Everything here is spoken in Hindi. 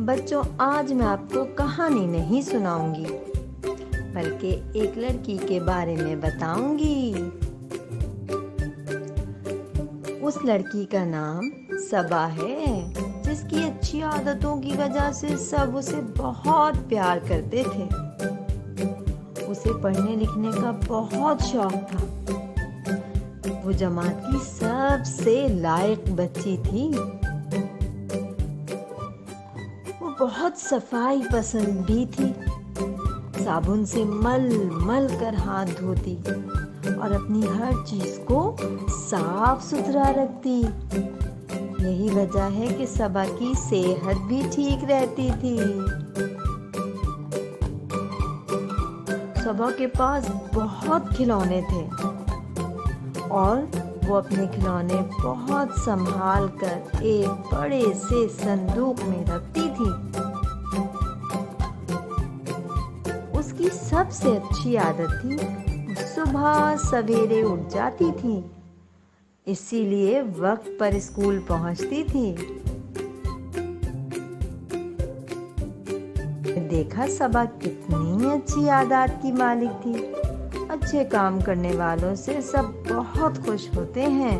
बच्चों, आज मैं आपको कहानी नहीं सुनाऊंगी, बल्कि एक लड़की के बारे में बताऊंगी। उस लड़की का नाम सबा है, जिसकी अच्छी आदतों की वजह से सब उसे बहुत प्यार करते थे। उसे पढ़ने लिखने का बहुत शौक था। वो जमात की सबसे लायक बच्ची थी। वो बहुत सफाई पसंद भी थी। साबुन से मल मल कर हाथ धोती और अपनी हर चीज को साफ सुथरा रखती। यही वजह है कि सबा की सेहत भी ठीक रहती थी। सबा के पास बहुत खिलौने थे और वो अपने खिलौने बहुत संभाल कर एक बड़े से संदूक में रखती थी। उसकी सबसे अच्छी आदत थी, सुबह सवेरे उठ जाती थी, इसीलिए वक्त पर स्कूल पहुंचती थी। देखा सबा कितनी अच्छी आदत की मालिक थी। अच्छे काम करने वालों से सब बहुत खुश होते हैं।